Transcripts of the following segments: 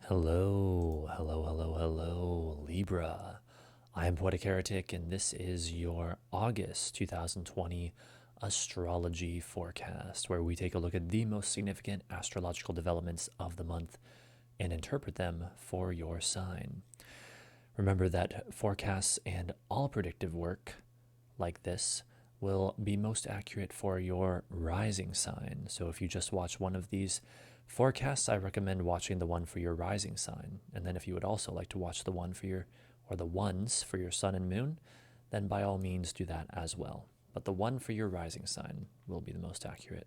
Hello, hello, hello, hello, Libra. I am Poetic Heretic, and this is your August 2020 astrology forecast, where we take a look at the most significant astrological developments of the month and interpret them for your sign. Remember that forecasts and all predictive work like this will be most accurate for your rising sign. So if you just watch one of these forecasts, I recommend watching the one for your rising sign. And then if you would also like to watch the one for your, or the ones for your sun and moon, then by all means do that as well. But the one for your rising sign will be the most accurate.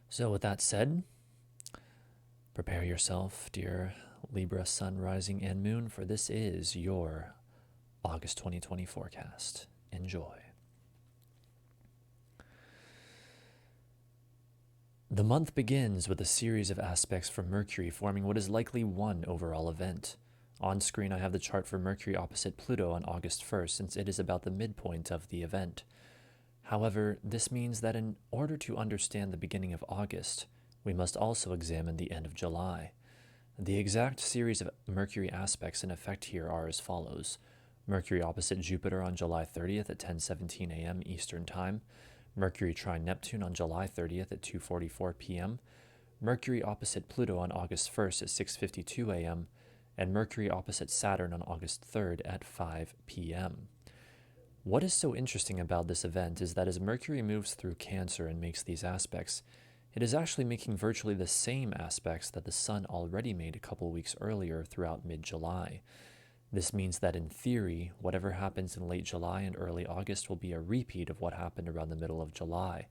So with that said, prepare yourself, dear Libra sun, rising, and moon, for this is your August 2020 forecast. Enjoy. The month begins with a series of aspects from Mercury forming what is likely one overall event. On screen I have the chart for Mercury opposite Pluto on August 1st, since it is about the midpoint of the event. However, this means that in order to understand the beginning of August, we must also examine the end of July. The exact series of Mercury aspects in effect here are as follows. Mercury opposite Jupiter on July 30th at 10:17 a.m. Eastern Time. Mercury trine Neptune on July 30th at 2:44 p.m., Mercury opposite Pluto on August 1st at 6:52 a.m., and Mercury opposite Saturn on August 3rd at 5 p.m. What is so interesting about this event is that as Mercury moves through Cancer and makes these aspects, it is actually making virtually the same aspects that the Sun already made a couple weeks earlier throughout mid-July. This means that in theory, whatever happens in late July and early August will be a repeat of what happened around the middle of July,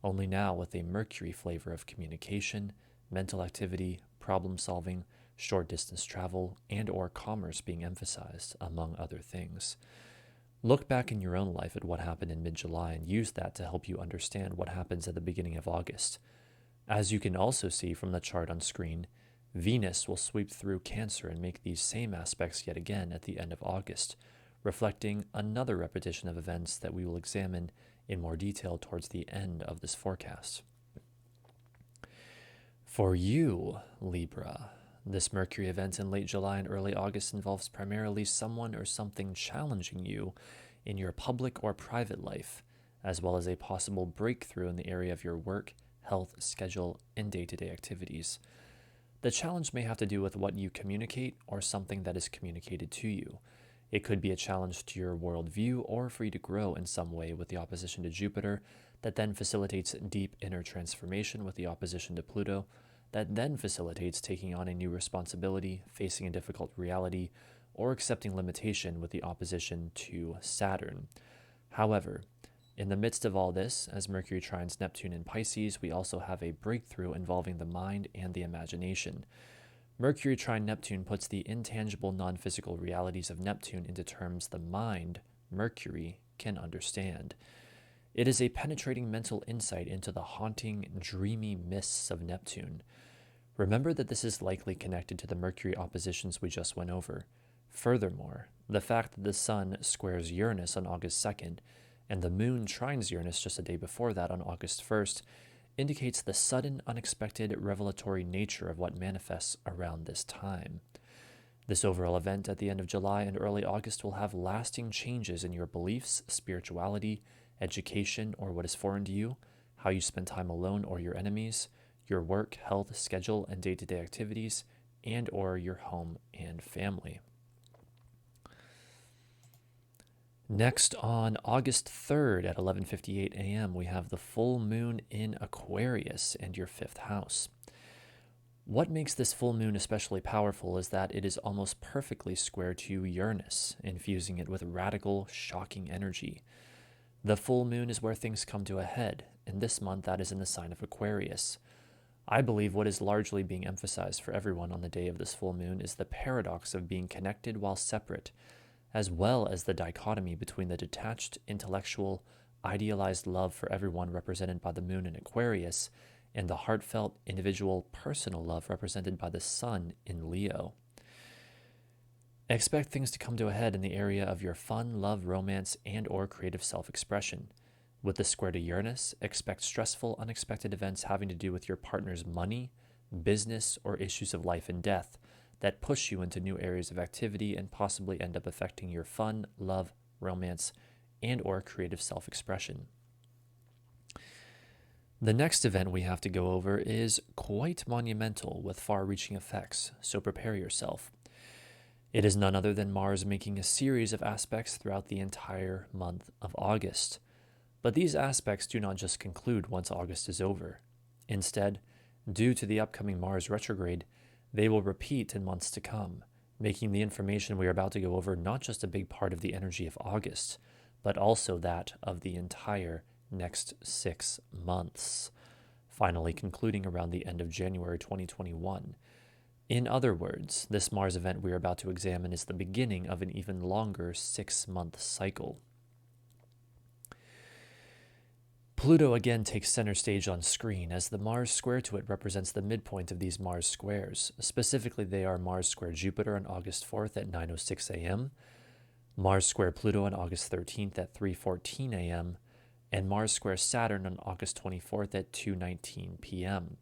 only now with a Mercury flavor of communication, mental activity, problem solving, short distance travel, and or commerce being emphasized, among other things. Look back in your own life at what happened in mid-July and use that to help you understand what happens at the beginning of August. As you can also see from the chart on screen, Venus will sweep through Cancer and make these same aspects yet again at the end of August, reflecting another repetition of events that we will examine in more detail towards the end of this forecast. For you, Libra, this Mercury event in late July and early August involves primarily someone or something challenging you in your public or private life, as well as a possible breakthrough in the area of your work, health, schedule, and day-to-day activities. The challenge may have to do with what you communicate or something that is communicated to you. It could be a challenge to your worldview or for you to grow in some way with the opposition to Jupiter that then facilitates deep inner transformation with the opposition to Pluto that then facilitates taking on a new responsibility, facing a difficult reality, or accepting limitation with the opposition to Saturn. However, in the midst of all this, as Mercury trines Neptune in Pisces, we also have a breakthrough involving the mind and the imagination. Mercury trine Neptune puts the intangible, non-physical realities of Neptune into terms the mind, Mercury, can understand. It is a penetrating mental insight into the haunting, dreamy mists of Neptune. Remember that this is likely connected to the Mercury oppositions we just went over. Furthermore, the fact that the Sun squares Uranus on August 2nd and the moon trines Uranus just a day before that on August 1st indicates the sudden, unexpected, revelatory nature of what manifests around this time. This overall event at the end of July and early August will have lasting changes in your beliefs, spirituality, education, or what is foreign to you, how you spend time alone or your enemies, your work, health, schedule, and day-to-day activities, and or your home and family. Next, on August 3rd at 11:58 a.m., we have the full moon in Aquarius and your 5th house. What makes this full moon especially powerful is that it is almost perfectly square to Uranus, infusing it with radical, shocking energy. The full moon is where things come to a head, and this month that is in the sign of Aquarius. I believe what is largely being emphasized for everyone on the day of this full moon is the paradox of being connected while separate, as well as the dichotomy between the detached, intellectual, idealized love for everyone represented by the moon in Aquarius and the heartfelt, individual, personal love represented by the sun in Leo. Expect things to come to a head in the area of your fun, love, romance, and or creative self-expression. With the square to Uranus, expect stressful, unexpected events having to do with your partner's money, business, or issues of life and death that push you into new areas of activity and possibly end up affecting your fun, love, romance, and or creative self-expression. The next event we have to go over is quite monumental with far-reaching effects, so prepare yourself. It is none other than Mars making a series of aspects throughout the entire month of August. But these aspects do not just conclude once August is over. Instead, due to the upcoming Mars retrograde, they will repeat in months to come, making the information we are about to go over not just a big part of the energy of August, but also that of the entire next 6 months, finally concluding around the end of January 2021. In other words, this Mars event we are about to examine is the beginning of an even longer 6-month cycle. Pluto again takes center stage on screen, as the Mars square to it represents the midpoint of these Mars squares. Specifically, they are Mars square Jupiter on August 4th at 9:06 a.m., Mars square Pluto on August 13th at 3:14 a.m., and Mars square Saturn on August 24th at 2:19 p.m.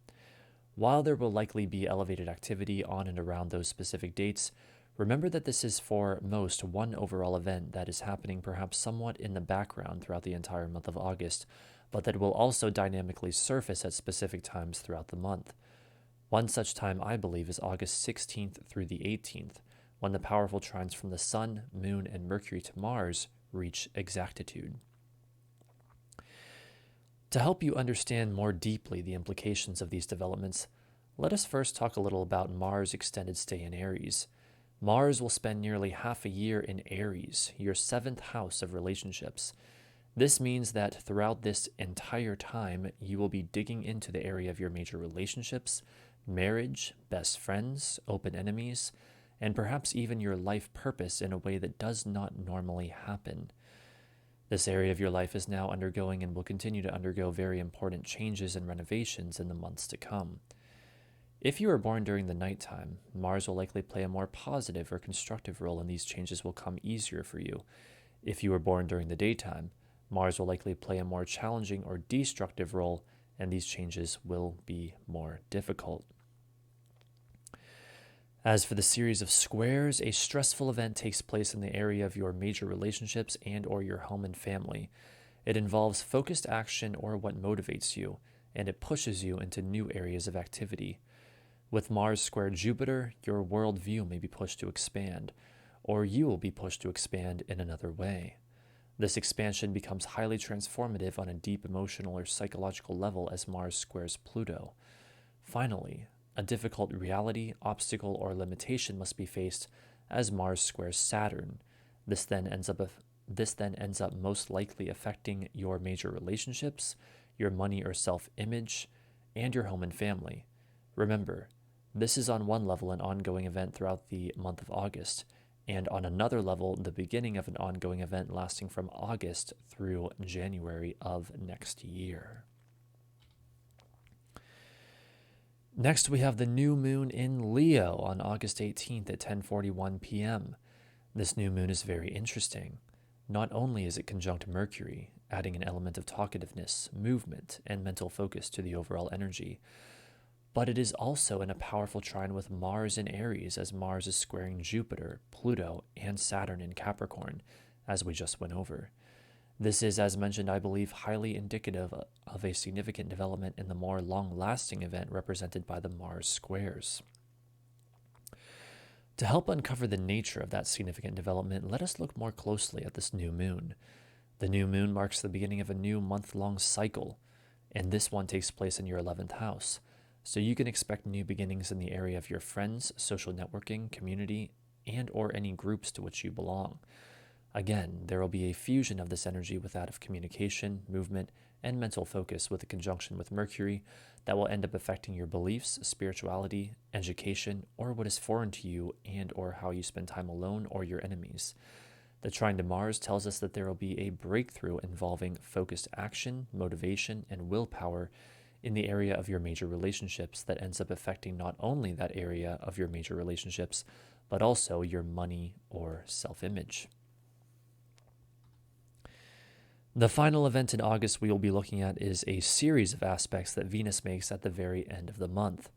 While there will likely be elevated activity on and around those specific dates, remember that this is for most one overall event that is happening perhaps somewhat in the background throughout the entire month of August, but that will also dynamically surface at specific times throughout the month. One such time, I believe, is August 16th through the 18th, when the powerful trines from the Sun, Moon, and Mercury to Mars reach exactitude. To help you understand more deeply the implications of these developments, let us first talk a little about Mars' extended stay in Aries. Mars will spend nearly half a year in Aries, your 7th house of relationships. This means that throughout this entire time, you will be digging into the area of your major relationships, marriage, best friends, open enemies, and perhaps even your life purpose in a way that does not normally happen. This area of your life is now undergoing and will continue to undergo very important changes and renovations in the months to come. If you are born during the nighttime, Mars will likely play a more positive or constructive role, and these changes will come easier for you. If you are born during the daytime, Mars will likely play a more challenging or destructive role, and these changes will be more difficult. As for the series of squares, a stressful event takes place in the area of your major relationships and or your home and family. It involves focused action or what motivates you, and it pushes you into new areas of activity. With Mars square Jupiter, your worldview may be pushed to expand, or you will be pushed to expand in another way. This expansion becomes highly transformative on a deep emotional or psychological level as Mars squares Pluto. Finally, a difficult reality, obstacle, or limitation must be faced as Mars squares Saturn. This then ends up most likely affecting your major relationships, your money or self-image, and your home and family. Remember, this is on one level an ongoing event throughout the month of August, and on another level, the beginning of an ongoing event lasting from August through January of next year. Next, we have the new moon in Leo on August 18th at 10:41 p.m. This new moon is very interesting. Not only is it conjunct Mercury, adding an element of talkativeness, movement, and mental focus to the overall energy, but it is also in a powerful trine with Mars in Aries, as Mars is squaring Jupiter, Pluto, and Saturn in Capricorn, as we just went over. This is, as mentioned, I believe, highly indicative of a significant development in the more long-lasting event represented by the Mars squares. To help uncover the nature of that significant development, let us look more closely at this new moon. The new moon marks the beginning of a new month-long cycle, and this one takes place in your 11th house. So you can expect new beginnings in the area of your friends, social networking, community, and or any groups to which you belong. Again, there will be a fusion of this energy with that of communication, movement, and mental focus with a conjunction with Mercury that will end up affecting your beliefs, spirituality, education, or what is foreign to you and or how you spend time alone or your enemies. The trine to Mars tells us that there will be a breakthrough involving focused action, motivation, and willpower in the area of your major relationships that ends up affecting not only that area of your major relationships, but also your money or self-image. The final event in August we will be looking at is a series of aspects that Venus makes at the very end of the month.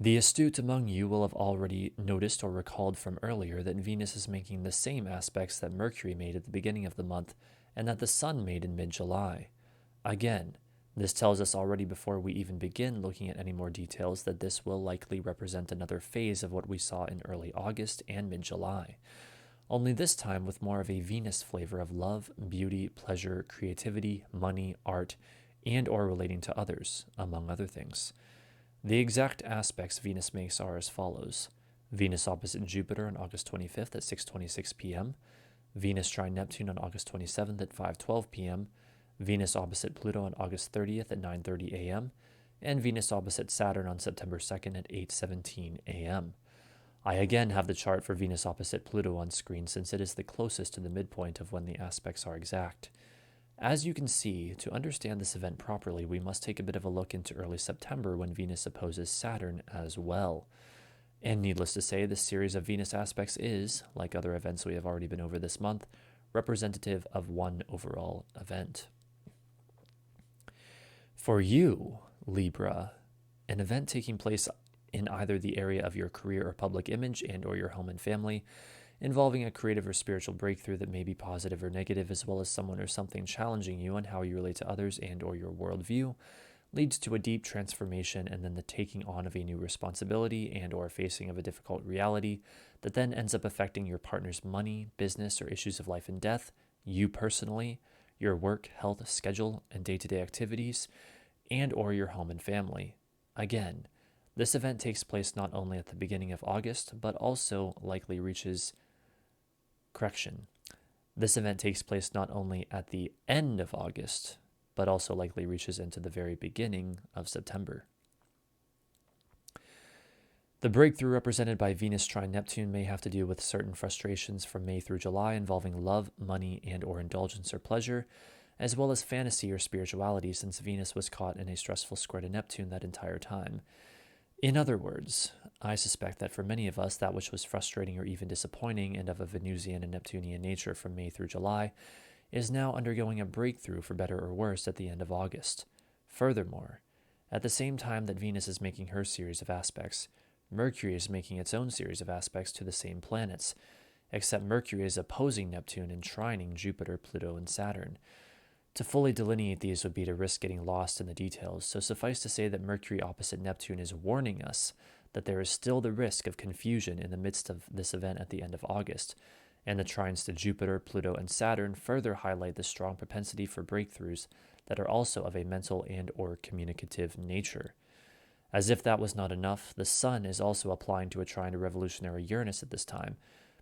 The astute among you will have already noticed or recalled from earlier that Venus is making the same aspects that Mercury made at the beginning of the month and that the Sun made in mid-July. Again, this tells us already before we even begin looking at any more details that this will likely represent another phase of what we saw in early August and mid-July, only this time with more of a Venus flavor of love, beauty, pleasure, creativity, money, art, and or relating to others, among other things. The exact aspects Venus makes are as follows. Venus opposite Jupiter on August 25th at 6:26 p.m., Venus trine Neptune on August 27th at 5:12 p.m., Venus opposite Pluto on August 30th at 9:30 a.m., and Venus opposite Saturn on September 2nd at 8:17 a.m. I again have the chart for Venus opposite Pluto on screen since it is the closest to the midpoint of when the aspects are exact. As you can see, to understand this event properly, we must take a bit of a look into early September when Venus opposes Saturn as well. And needless to say, this series of Venus aspects is, like other events we have already been over this month, representative of one overall event. For you, Libra, an event taking place in either the area of your career or public image and or your home and family, involving a creative or spiritual breakthrough that may be positive or negative, as well as someone or something challenging you on how you relate to others and or your worldview, leads to a deep transformation and then the taking on of a new responsibility and or facing of a difficult reality that then ends up affecting your partner's money, business, or issues of life and death, you personally, your work, health, schedule, and day-to-day activities, and or your home and family. Again, this event takes place not only at the beginning of August, but also likely reaches This event takes place not only at the end of August, but also likely reaches into the very beginning of September. The breakthrough represented by Venus trine Neptune may have to do with certain frustrations from May through July involving love, money, and or indulgence or pleasure, as well as fantasy or spirituality since Venus was caught in a stressful square to Neptune that entire time. In other words, I suspect that for many of us, that which was frustrating or even disappointing and of a Venusian and Neptunian nature from May through July is now undergoing a breakthrough for better or worse at the end of August. Furthermore, at the same time that Venus is making her series of aspects, Mercury is making its own series of aspects to the same planets, except Mercury is opposing Neptune and trining Jupiter, Pluto, and Saturn. To fully delineate these would be to risk getting lost in the details, so suffice to say that Mercury opposite Neptune is warning us that there is still the risk of confusion in the midst of this event at the end of August, and the trines to Jupiter, Pluto, and Saturn further highlight the strong propensity for breakthroughs that are also of a mental and or communicative nature. As if that was not enough, the Sun is also applying to a trine to revolutionary Uranus at this time,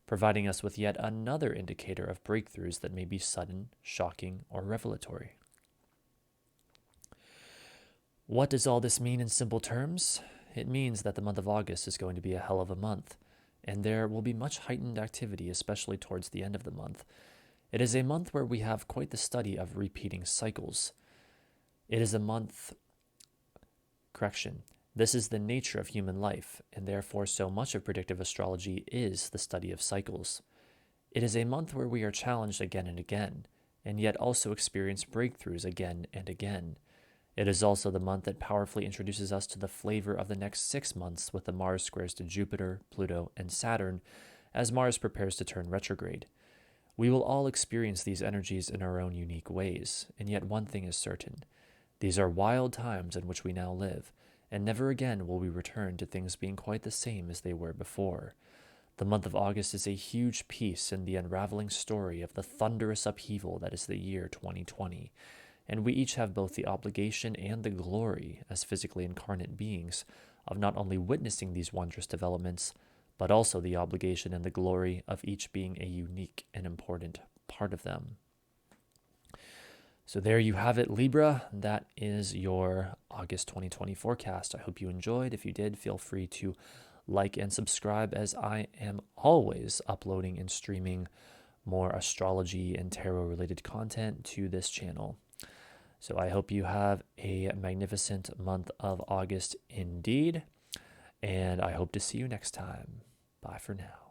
providing us with yet another indicator of breakthroughs that may be sudden, shocking, or revelatory. What does all this mean in simple terms? It means that the month of August is going to be a hell of a month, and there will be much heightened activity, especially towards the end of the month. It is a month where we have quite the study of repeating cycles. It is a month, This is the nature of human life, and therefore so much of predictive astrology is the study of cycles. It is a month where we are challenged again and again, and yet also experience breakthroughs again and again. It is also the month that powerfully introduces us to the flavor of the next 6 months with the Mars squares to Jupiter, Pluto, and Saturn as Mars prepares to turn retrograde. We will all experience these energies in our own unique ways, and yet one thing is certain. These are wild times in which we now live, and never again will we return to things being quite the same as they were before. The month of August is a huge piece in the unraveling story of the thunderous upheaval that is the year 2020, and we each have both the obligation and the glory as physically incarnate beings of not only witnessing these wondrous developments, but also the obligation and the glory of each being a unique and important part of them. So there you have it, Libra. That is your August 2020 forecast. I hope you enjoyed. If you did, feel free to like and subscribe, as I am always uploading and streaming more astrology and tarot related content to this channel. So I hope you have a magnificent month of August indeed, and I hope to see you next time. Bye for now.